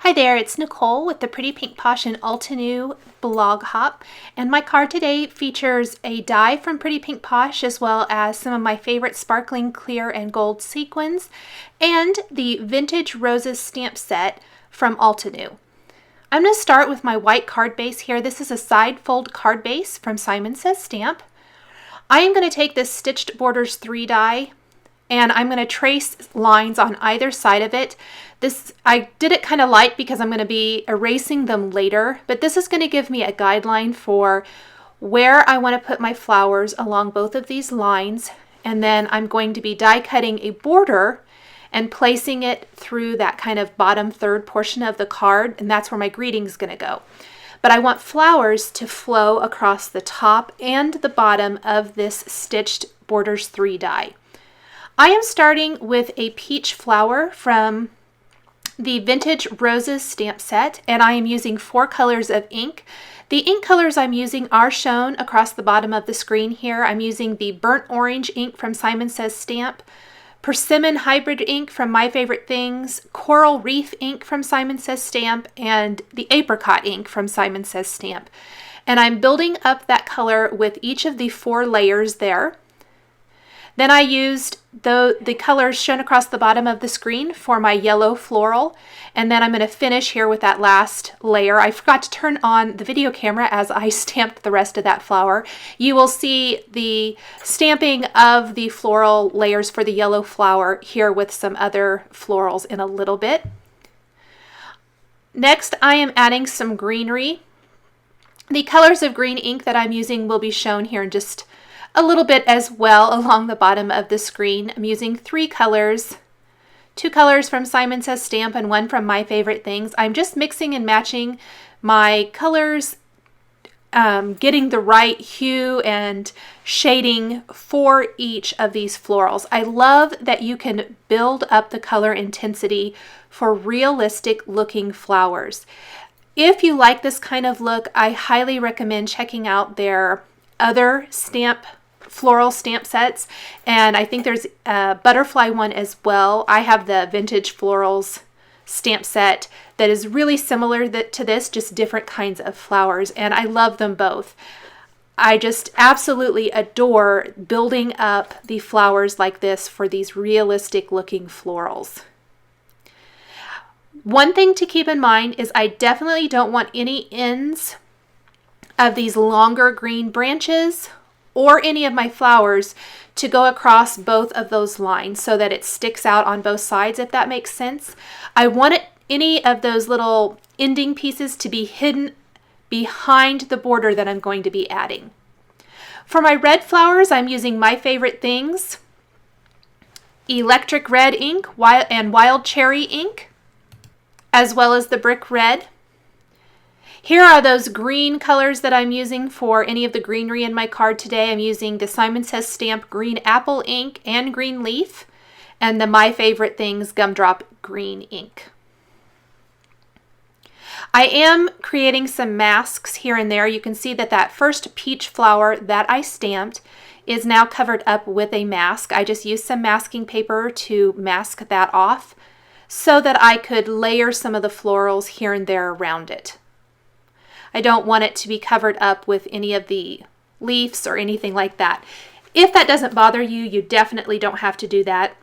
Hi there, it's Nicole with the Pretty Pink Posh Altenew blog hop, and my card today features a die from Pretty Pink Posh as well as some of my favorite sparkling clear and gold sequins and the Vintage Roses stamp set from Altenew. I'm going to start with my white card base here. This is a side fold card base from Simon Says Stamp. I am going to take this Stitched Borders 3 die and I'm going to trace lines on either side of it. I did it kind of light because I'm going to be erasing them later, but this is going to give me a guideline for where I want to put my flowers along both of these lines, and then I'm going to be die cutting a border and placing it through that kind of bottom third portion of the card, and that's where my greeting is going to go. But I want flowers to flow across the top and the bottom of this Stitched Borders 3 die. I am starting with a peach flower from the Vintage Roses stamp set, and I am using 4 colors of ink. The ink colors I'm using are shown across the bottom of the screen here. I'm using the Burnt Orange ink from Simon Says Stamp, Persimmon Hybrid ink from My Favorite Things, Coral Reef ink from Simon Says Stamp, and the Apricot ink from Simon Says Stamp. And I'm building up that color with each of the 4 layers there. Then I used the colors shown across the bottom of the screen for my yellow floral, and then I'm going to finish here with that last layer. I forgot to turn on the video camera as I stamped the rest of that flower. You will see the stamping of the floral layers for the yellow flower here with some other florals in a little bit. Next, I am adding some greenery. The colors of green ink that I'm using will be shown here in just a little bit as well along the bottom of the screen. I'm using 3 colors, 2 colors from Simon Says Stamp and 1 from My Favorite Things. I'm just mixing and matching my colors, getting the right hue and shading for each of these florals. I love that you can build up the color intensity for realistic looking flowers. If you like this kind of look, I highly recommend checking out their other floral stamp sets, and I think there's a butterfly one as well. I have the Vintage Florals stamp set that is really similar to this, just different kinds of flowers, and I love them both. I just absolutely adore building up the flowers like this for these realistic looking florals. One thing to keep in mind is I definitely don't want any ends of these longer green branches or any of my flowers to go across both of those lines so that it sticks out on both sides, if that makes sense. I want any of those little ending pieces to be hidden behind the border that I'm going to be adding. For my red flowers, I'm using My Favorite Things, Electric Red ink, and Wild Cherry ink, as well as the Brick Red. Here are those green colors that I'm using for any of the greenery in my card today. I'm using the Simon Says Stamp Green Apple ink and Green Leaf, and the My Favorite Things Gumdrop Green ink. I am creating some masks here and there. You can see that that first peach flower that I stamped is now covered up with a mask. I just used some masking paper to mask that off so that I could layer some of the florals here and there around it. I don't want it to be covered up with any of the leaves or anything like that. If that doesn't bother you, you definitely don't have to do that.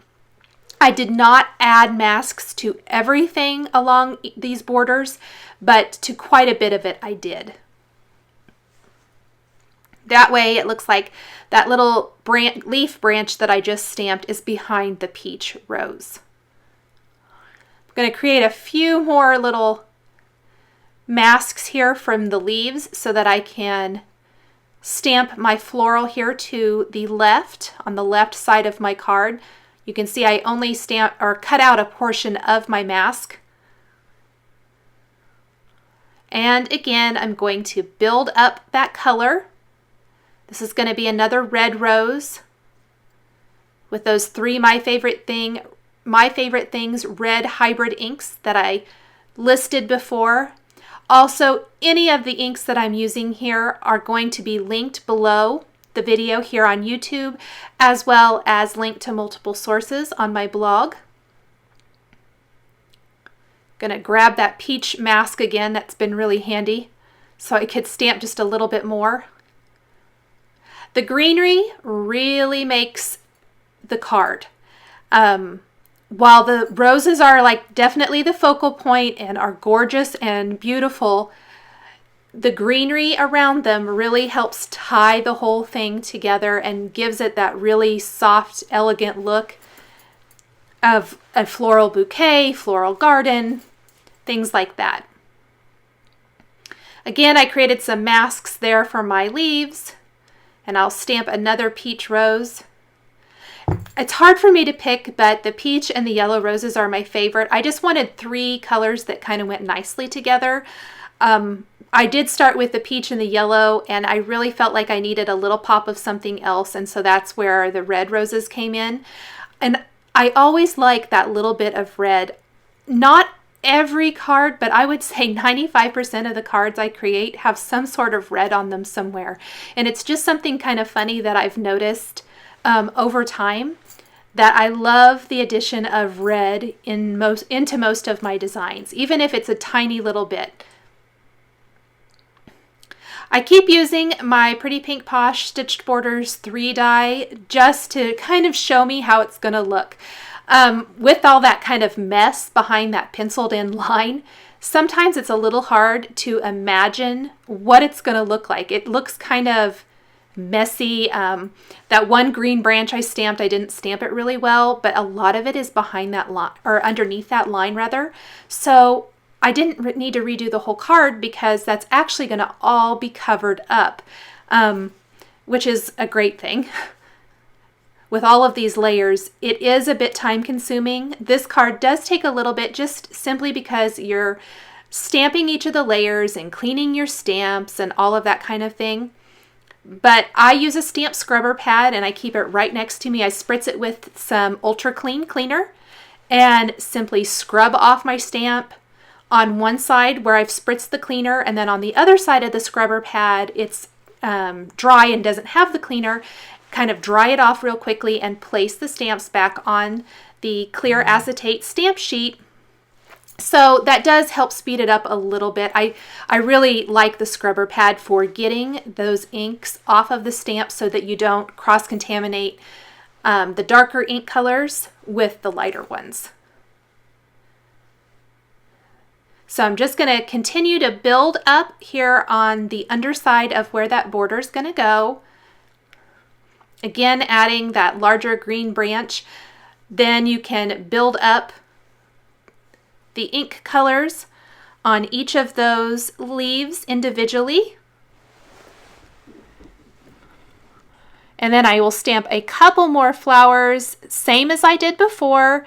I did not add masks to everything along these borders, but to quite a bit of it I did. That way it looks like that little leaf branch that I just stamped is behind the peach rose. I'm going to create a few more little masks here from the leaves so that I can stamp my floral here to the left, on the left side of my card. You can see I only cut out a portion of my mask. And again, I'm going to build up that color. This is going to be another red rose with those 3 My Favorite Things red hybrid inks that I listed before. Also, any of the inks that I'm using here are going to be linked below the video here on YouTube, as well as linked to multiple sources on my blog. Gonna grab that peach mask again. That's been really handy, so I could stamp just a little bit more. The greenery really makes the card. While the roses are like definitely the focal point and are gorgeous and beautiful, the greenery around them really helps tie the whole thing together and gives it that really soft, elegant look of a floral bouquet, floral garden, things like that. Again, I created some masks there for my leaves, and I'll stamp another peach rose. It's hard for me to pick, but the peach and the yellow roses are my favorite. I just wanted 3 colors that kind of went nicely together. I did start with the peach and the yellow, and I really felt like I needed a little pop of something else, and so that's where the red roses came in. And I always like that little bit of red. Not every card, but I would say 95% of the cards I create have some sort of red on them somewhere. And it's just something kind of funny that I've noticed over time, that I love the addition of red into most of my designs, even if it's a tiny little bit. I keep using my Pretty Pink Posh Stitched Borders 3 die just to kind of show me how it's going to look. With all that kind of mess behind that penciled in line, sometimes it's a little hard to imagine what it's going to look like. It looks kind of messy. That one green branch I stamped, I didn't stamp it really well, but a lot of it is behind that line, or underneath that line rather. So I didn't need to redo the whole card because that's actually going to all be covered up, which is a great thing. With all of these layers, it is a bit time consuming. This card does take a little bit just simply because you're stamping each of the layers and cleaning your stamps and all of that kind of thing. But I use a stamp scrubber pad and I keep it right next to me. I spritz it with some Ultra Clean cleaner and simply scrub off my stamp on one side where I've spritzed the cleaner, and then on the other side of the scrubber pad, it's dry and doesn't have the cleaner. Kind of dry it off real quickly and place the stamps back on the clear acetate stamp sheet. So that does help speed it up a little bit. I really like the scrubber pad for getting those inks off of the stamp so that you don't cross-contaminate the darker ink colors with the lighter ones. So I'm just going to continue to build up here on the underside of where that border is going to go. Again, adding that larger green branch. Then you can build up the ink colors on each of those leaves individually. And then I will stamp a couple more flowers, same as I did before,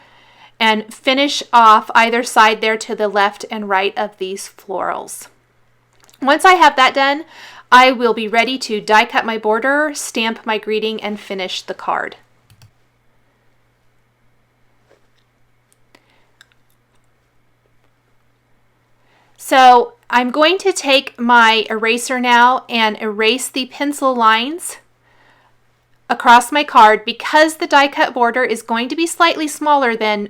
and finish off either side there to the left and right of these florals. Once I have that done, I will be ready to die cut my border, stamp my greeting, and finish the card. So I'm going to take my eraser now and erase the pencil lines across my card because the die cut border is going to be slightly smaller than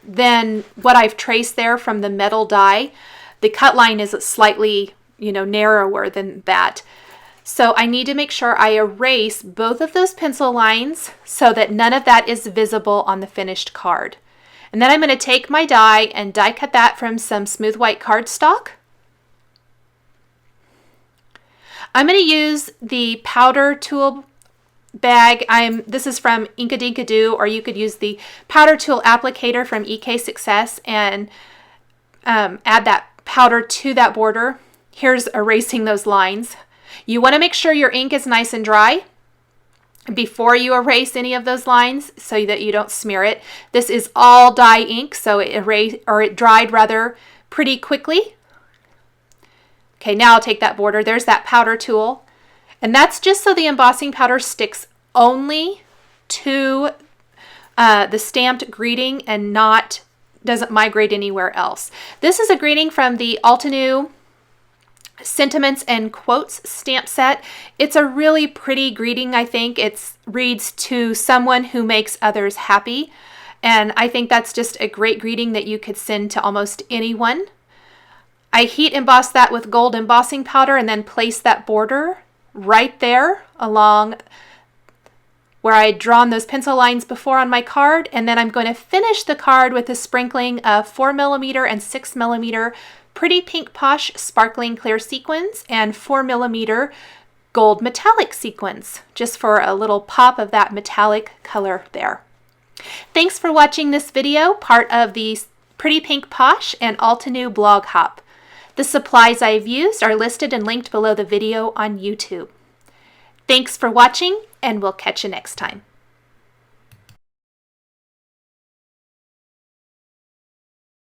than what I've traced there from the metal die. The cut line is slightly, narrower than that. So I need to make sure I erase both of those pencil lines so that none of that is visible on the finished card. And then I'm going to take my die and die cut that from some smooth white cardstock. I'm going to use the powder tool bag. This is from Inkadinkado, or you could use the powder tool applicator from EK Success and add that powder to that border. Here's erasing those lines. You want to make sure your ink is nice and dry before you erase any of those lines so that you don't smear it. This is all dye ink, so it dried rather pretty quickly. Okay, now I'll take that border. There's that powder tool. And that's just so the embossing powder sticks only to the stamped greeting and doesn't migrate anywhere else. This is a greeting from the Altenew Sentiments and Quotes stamp set. It's a really pretty greeting, I think. It reads, "To someone who makes others happy." And I think that's just a great greeting that you could send to almost anyone. I heat emboss that with gold embossing powder and then place that border right there along where I had drawn those pencil lines before on my card. And then I'm going to finish the card with a sprinkling of 4mm and 6mm Pretty Pink Posh sparkling clear sequins and 4mm gold metallic sequins, just for a little pop of that metallic color there. Thanks for watching this video, part of the Pretty Pink Posh and Altenew blog hop. The supplies I've used are listed and linked below the video on YouTube. Thanks for watching, and we'll catch you next time.